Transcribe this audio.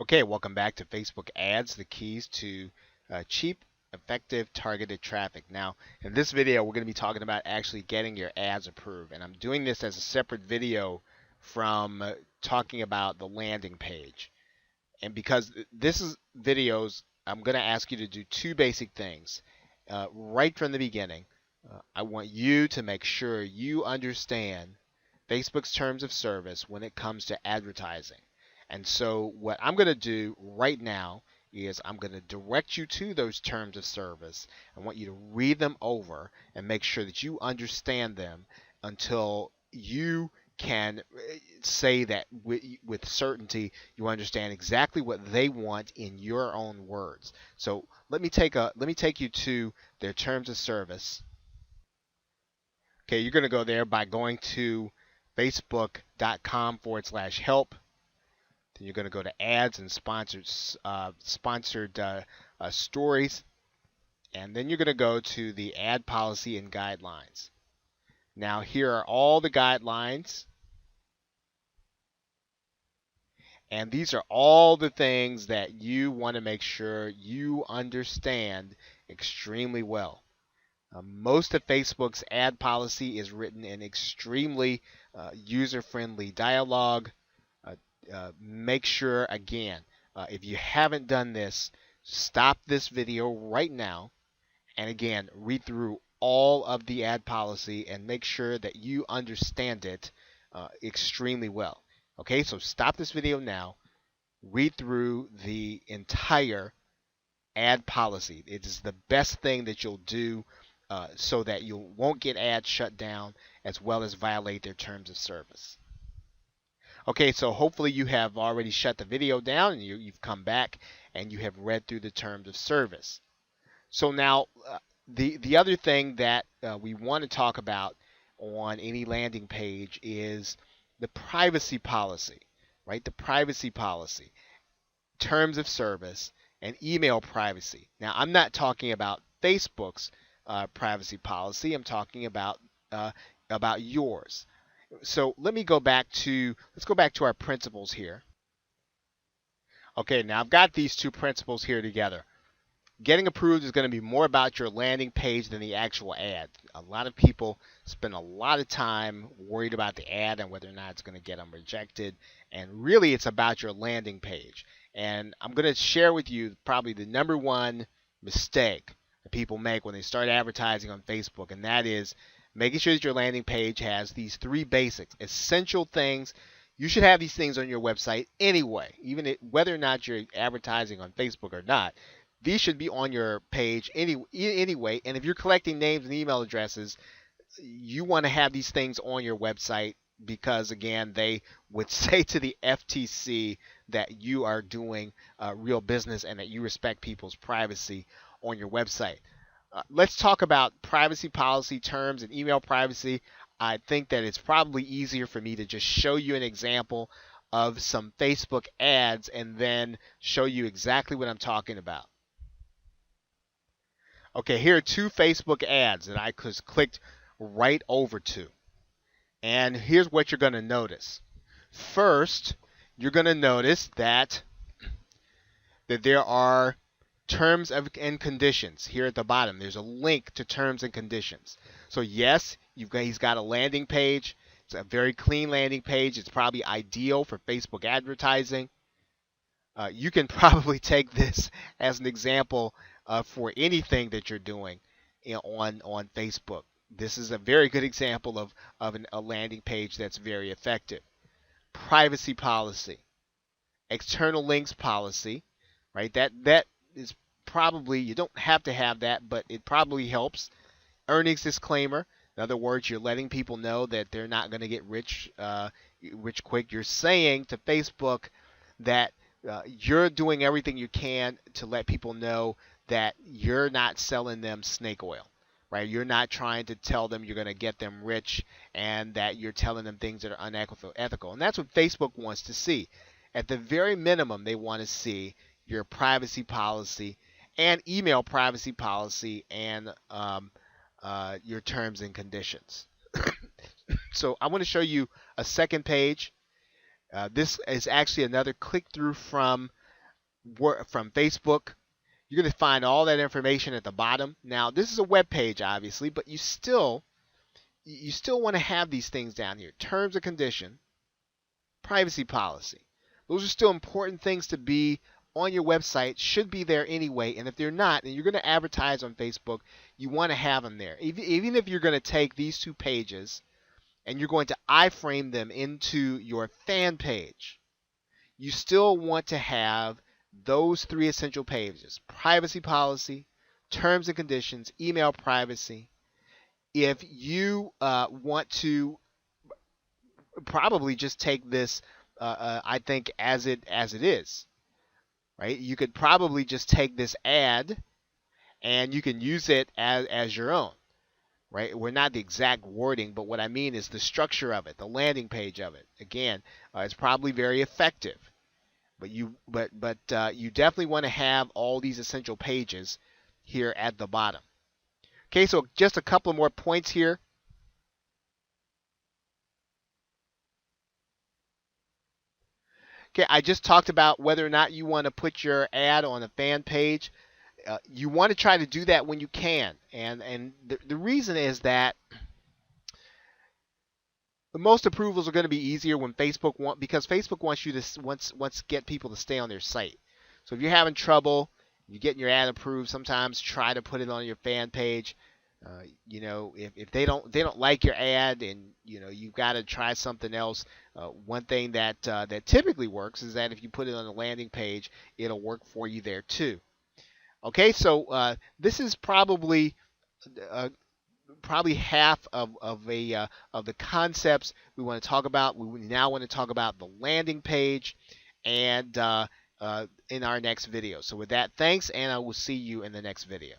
Okay, welcome back to Facebook Ads, the keys to cheap, effective, targeted traffic. Now, in this video, we're going to be talking about actually getting your ads approved. And I'm doing this as a separate video from talking about the landing page. And because this is videos, I'm going to ask you to do two basic things. Right from the beginning, I want you to make sure you understand Facebook's terms of service when it comes to advertising. And so what I'm going to do right now is I'm going to direct you to those terms of service. I want you to read them over and make sure that you understand them until you can say that with certainty you understand exactly what they want in your own words. So let me take you to their terms of service. Okay, you're going to go there by going to facebook.com/help. Then you're going to go to ads and sponsored stories. And then you're going to go to the ad policy and guidelines. Now, here are all the guidelines. And these are all the things that you want to make sure you understand extremely well. Most of Facebook's ad policy is written in extremely user-friendly dialogue. Make sure, again, if you haven't done this, stop this video right now and again, read through all of the ad policy and make sure that you understand it extremely well. Okay, so stop this video now, read through the entire ad policy. It is the best thing that you'll do so that you won't get ads shut down as well as violate their terms of service. Okay, so hopefully you have already shut the video down and you've come back and you have read through the terms of service. So now the other thing that we want to talk about on any landing page is the privacy policy, right? The privacy policy, terms of service, and email privacy. Now, I'm not talking about Facebook's privacy policy. I'm talking about yours. So let's go back to our principles here. Okay, now I've got these two principles here together. Getting approved is going to be more about your landing page than the actual ad. A lot of people spend a lot of time worried about the ad and whether or not it's going to get them rejected. And really, it's about your landing page. And I'm going to share with you probably the number one mistake that people make when they start advertising on Facebook, and that is making sure that your landing page has these three basics, essential things. You should have these things on your website anyway, even whether or not you're advertising on Facebook or not. These should be on your page anyway. And if you're collecting names and email addresses, you want to have these things on your website because, again, they would say to the FTC that you are doing real business and that you respect people's privacy on your website. Let's talk about privacy policy terms and email privacy. I think that it's probably easier for me to just show you an example of some Facebook ads and then show you exactly what I'm talking about. Okay, here are two Facebook ads that I just clicked right over to. And here's what you're going to notice. First, you're going to notice that there are terms and conditions here at the bottom. There's a link to terms and conditions. So yes, he's got a landing page. It's a very clean landing page. It's probably ideal for Facebook advertising. You can probably take this as an example for anything that you're doing on Facebook. This is a very good example of a landing page that's very effective. Privacy policy, external links policy, right? That is probably, you don't have to have that, but it probably helps. Earnings disclaimer. In other words, you're letting people know that they're not going to get rich quick. You're saying to Facebook that you're doing everything you can to let people know that you're not selling them snake oil, right? You're not trying to tell them you're going to get them rich and that you're telling them things that are unethical. And that's what Facebook wants to see. At the very minimum, they want to see your privacy policy and email privacy policy and your terms and conditions. So I want to show you a second page. This is actually another click-through from from Facebook. You're going to find all that information at the bottom. Now, this is a web page, obviously, but you still want to have these things down here. Terms and condition, privacy policy. Those are still important things to be on your website, should be there anyway. And if they're not, and you're going to advertise on Facebook, you want to have them there. Even if you're going to take these 2 pages and you're going to iframe them into your fan page, you still want to have those 3 essential pages: privacy policy, terms and conditions, email privacy. If you want to probably just take this, I think, as it is, right? You could probably just take this ad and you can use it as your own, right? We're not the exact wording, but what I mean is the structure of it, the landing page of it. Again, it's probably very effective. But you definitely want to have all these essential pages here at the bottom. Okay, so just a couple more points here. Okay, I just talked about whether or not you want to put your ad on a fan page. You want to try to do that when you can, and the reason is that the most approvals are going to be easier when because Facebook wants you to get people to stay on their site. So if you're having trouble, you're getting your ad approved, sometimes try to put it on your fan page. If they don't like your ad, and you've got to try something else. One thing that typically works is that if you put it on a landing page, it'll work for you there too. Okay, so this is probably half of the concepts we want to talk about. We now want to talk about the landing page, and in our next video. So with that, thanks, and I will see you in the next video.